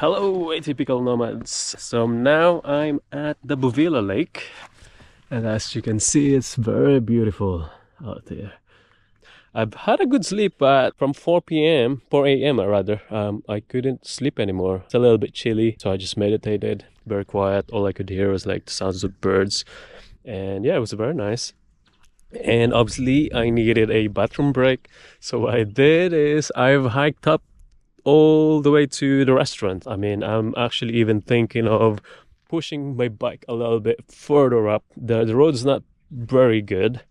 Hello, atypical nomads. So now I'm at the Bovilla Lake, and as you can see, it's very beautiful out there. I've had a good sleep, but from 4 a.m. rather, I couldn't sleep anymore. It's a little bit chilly, so I just meditated, very quiet. All I could hear was like the sounds of birds, and yeah, it was very nice. And obviously, I needed a bathroom break, so what I did is I've hiked up all the way to the restaurant. I mean, I'm actually even thinking of pushing my bike a little bit further up. The road is not very good.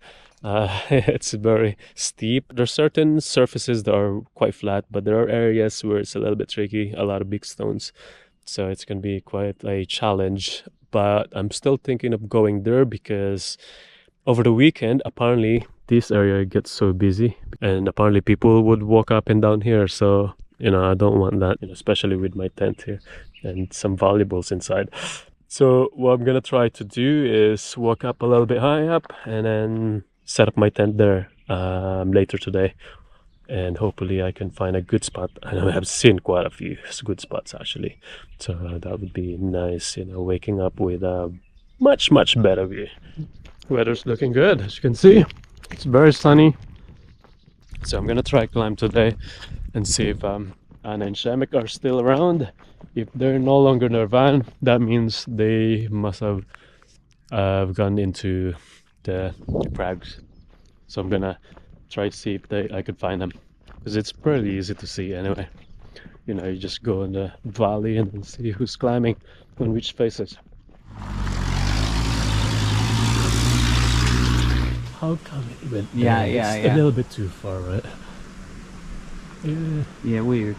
It's very steep. There's certain surfaces that are quite flat, but there are areas where it's a little bit tricky, a lot of big stones. So it's going to be quite a challenge. But I'm still thinking of going there because over the weekend, apparently, this area gets so busy. And apparently people would walk up and down here. So I don't want that, especially with my tent here and some valuables inside. So what I'm gonna try to do is walk up a little bit high up and then set up my tent there later today. And hopefully I can find a good spot. I know I have seen quite a few good spots actually. So that would be nice, waking up with a much better view. Weather's looking good, as you can see. It's very sunny. So I'm gonna try climb today and see if Anna and Przemek are still around. If they're no longer in their van, that means they must have gone into the crags. So I'm gonna try to see if I could find them, because it's pretty easy to see anyway. You just go in the valley and see who's climbing on which faces. How come it went there? It's a little bit too far, right? Yeah, weird.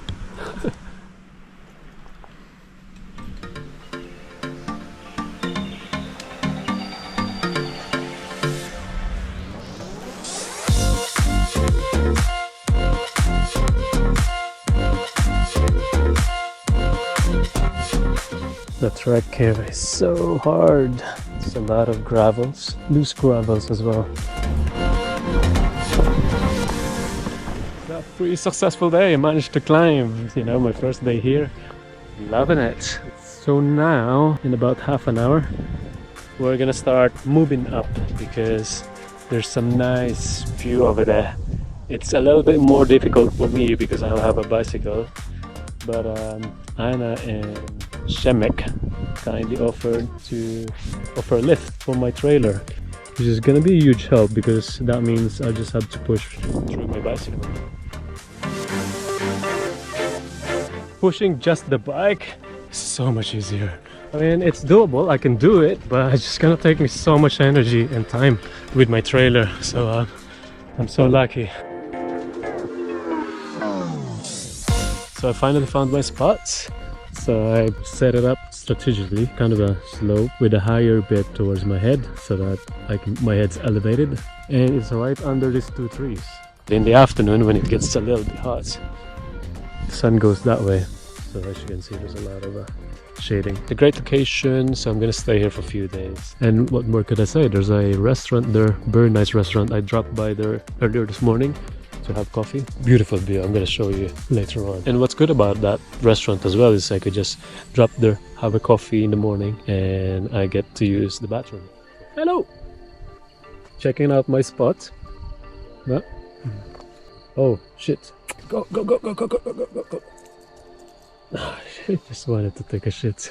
The trek here is so hard. There's a lot of gravels, loose gravels as well. A pretty successful day. I managed to climb, my first day here. Loving it. So now, in about half an hour, we're gonna start moving up because there's some nice view over there. It's a little bit more difficult for me because I don't have a bicycle, but Anna and Przemek kindly offered to offer a lift for my trailer, which is gonna be a huge help because that means I just have to push through my bicycle. Pushing just the bike is so much easier. I mean, it's doable, I can do it, but it's just gonna take me so much energy and time with my trailer. So I'm so lucky. So I finally found my spot. So I set it up strategically, kind of a slope with a higher bit towards my head so that my head's elevated. And it's right under these two trees. In the afternoon when it gets a little bit hot, the sun goes that way. So as you can see, there's a lot of shading. A great location, so I'm gonna stay here for a few days. And what more could I say? There's a restaurant there, very nice restaurant. I dropped by there earlier this morning to have coffee. Beautiful view, I'm gonna show you later on. And what's good about that restaurant as well is I could just drop there, have a coffee in the morning, and I get to use the bathroom. Hello! Checking out my spot. No? Oh shit. Go. Oh, shit. Just wanted to take a shit.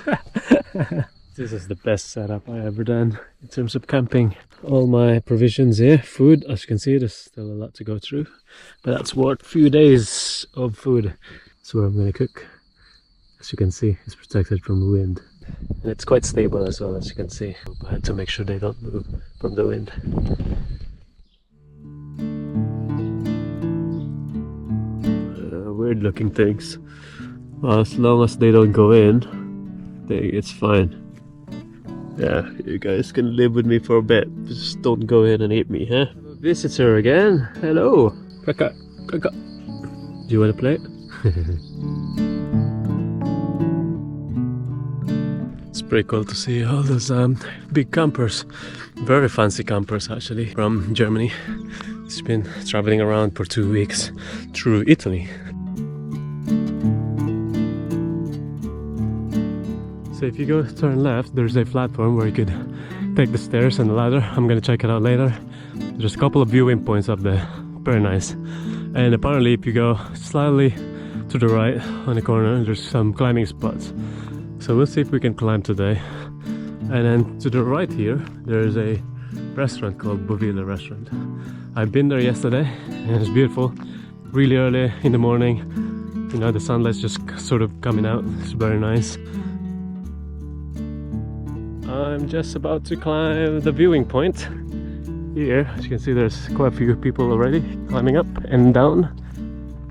This is the best setup I ever done in terms of camping. All my provisions here, food, as you can see, there's still a lot to go through, but that's worth a few days of food. That's where I'm gonna cook. As you can see, it's protected from the wind. And it's quite stable as well, as you can see. I had to make sure they don't move from the wind. Weird looking things. Well, as long as they don't go in, it's fine. Yeah, you guys can live with me for a bit. Just don't go in and eat me, huh? Visitor again. Hello. Kaka. Do you want to play? It's pretty cool to see all those big campers. Very fancy campers actually, from Germany. It's been traveling around for 2 weeks through Italy. So if you go turn left, there's a platform where you could take the stairs and the ladder. I'm gonna check it out later. There's a couple of viewing points up there, very nice. And apparently if you go slightly to the right on the corner, there's some climbing spots. So we'll see if we can climb today. And then to the right here, there's a restaurant called Bovilla Restaurant. I've been there yesterday and it's beautiful. Really early in the morning, you know, the sunlight's just sort of coming out. It's very nice. I'm just about to climb the viewing point. Here, as you can see, there's quite a few people already climbing up and down.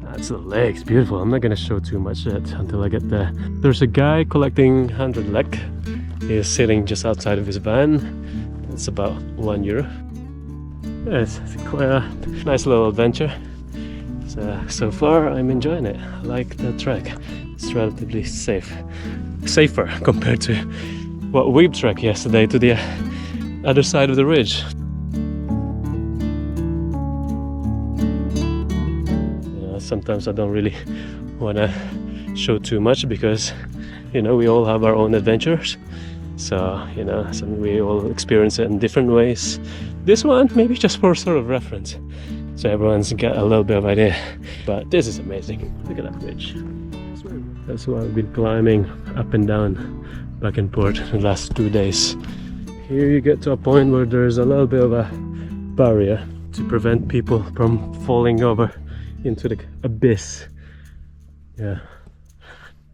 That's the lake, it's beautiful. I'm not gonna show too much yet until I get there. There's a guy collecting 100 lek. He's sitting just outside of his van. It's about €1. Yeah, it's quite a nice little adventure. So far I'm enjoying it. I like the trek. It's relatively safer compared to what we've trekked yesterday to the other side of the ridge. Sometimes I don't really want to show too much because, you know, we all have our own adventures. So, you know, we all experience it in different ways. This one, maybe just for sort of reference. So everyone's got a little bit of idea. But this is amazing. Look at that ridge. That's why I've been climbing up and down, back and forth the last 2 days. Here you get to a point where there's a little bit of a barrier to prevent people from falling over into the abyss. Yeah,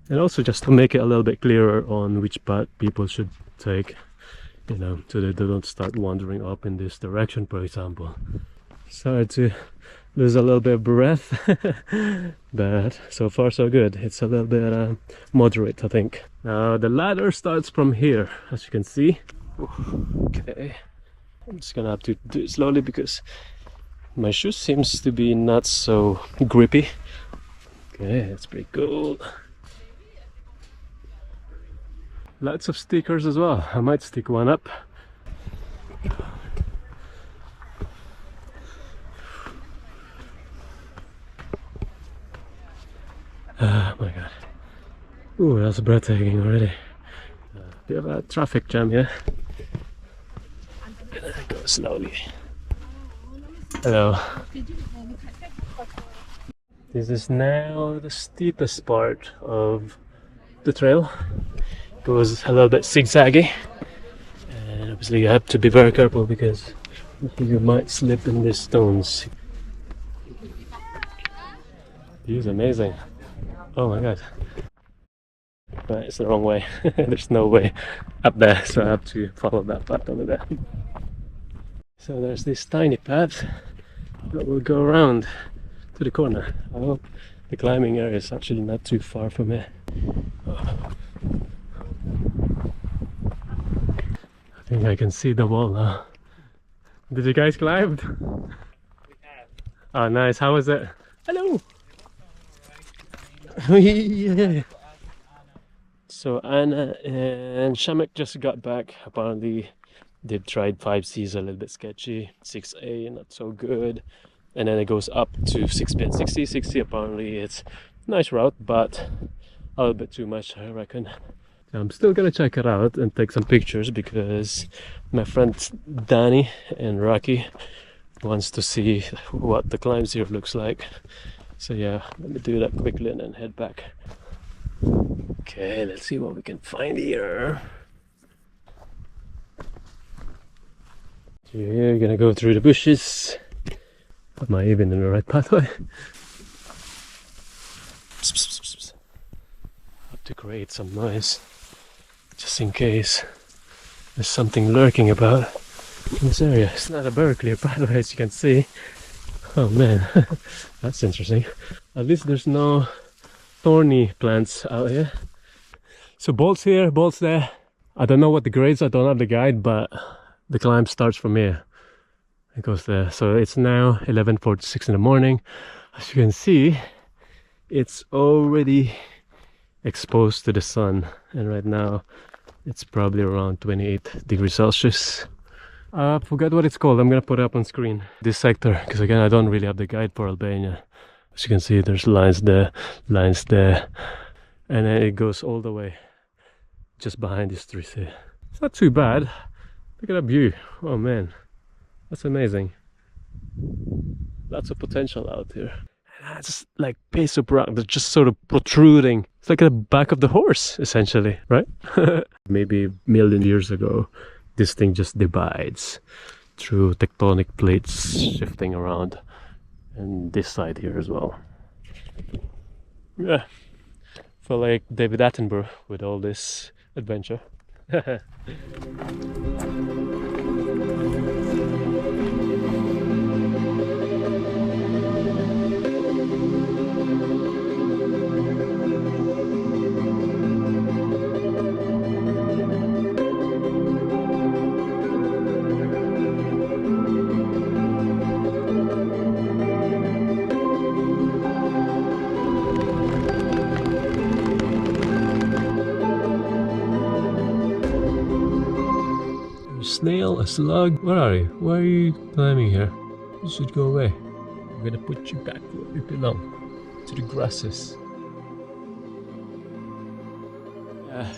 and also just to make it a little bit clearer on which path people should take, you know, so that they don't start wandering up in this direction, for example. Sorry to lose a little bit of breath, but so far so good. It's a little bit moderate, I think. Now the ladder starts from here, as you can see. Okay, I'm just gonna have to do it slowly because my shoe seems to be not so grippy. Okay, that's pretty cool. Lots of stickers as well. I might stick one up. Oh my god. Ooh, that's breathtaking already. Bit of a traffic jam here. Go slowly. Hello. This is now the steepest part of the trail. It goes a little bit zigzaggy, and obviously you have to be very careful because you might slip in these stones. View is amazing. Oh my god. But it's the wrong way. There's no way up there, so I have to follow that path over there. So there's this tiny path that will go around to the corner. I hope the climbing area is actually not too far from here. I think I can see the wall now. Did you guys climb? We have. Oh nice, how was it? Hello! Yeah. So Anna and Przemek just got back. Apparently they've tried 5Cs, a little bit sketchy, 6A not so good, and then it goes up to 6B and 6C. 6C apparently it's a nice route, but a little bit too much, I reckon. I'm still gonna check it out and take some pictures because my friends Danny and Rocky wants to see what the climbs here looks like. So yeah, let me do that quickly and then head back. Okay, let's see what we can find here. So you're gonna go through the bushes. Am I even in the right pathway? Have to create some noise, just in case there's something lurking about in this area. It's not a very clear pathway, as you can see. Oh man, that's interesting. At least there's no thorny plants out here. So bolts here, bolts there. I don't know what the grades, I don't have the guide, but the climb starts from here. It goes there. So it's now 11:46 in the morning. As you can see, it's already exposed to the sun, and right now it's probably around 28 degrees Celsius. I forgot what it's called. I'm gonna put it up on screen. This sector, because again I don't really have the guide for Albania. As you can see, there's lines there, and then it goes all the way just behind these trees here. It's not too bad. Look at that view. Oh man, that's amazing. Lots of potential out here. And that's like piece of rock that's just sort of protruding. It's like the back of the horse, essentially, right? Maybe a million years ago, this thing just divides through tectonic plates shifting around. And this side here as well. Yeah, feel like David Attenborough with all this adventure. Snail, a slug. Where are you? Why are you climbing here? You should go away. I'm gonna put you back where you belong, to the grasses.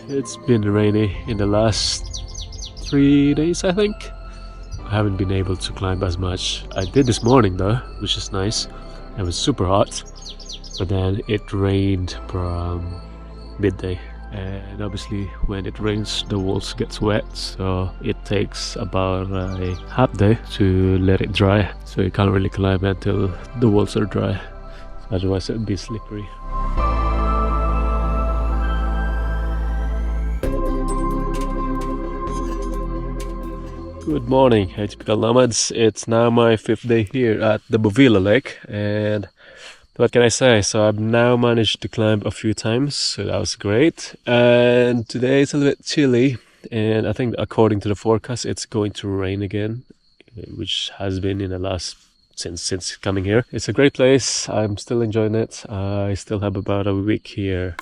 It's been rainy in the last 3 days, I think. I haven't been able to climb as much. I did this morning though, which is nice. It was super hot, but then it rained from midday. And obviously when it rains the walls gets wet, so it takes about a half day to let it dry, so you can't really climb until the walls are dry, otherwise it would be slippery. Good morning, atypical nomads. It's now my 5th day here at the Bovilla Lake, and what can I say? So I've now managed to climb a few times, so that was great. And today it's a little bit chilly, and I think according to the forecast it's going to rain again, which has been in the last since coming here. It's a great place. I'm still enjoying it. I still have about a week here.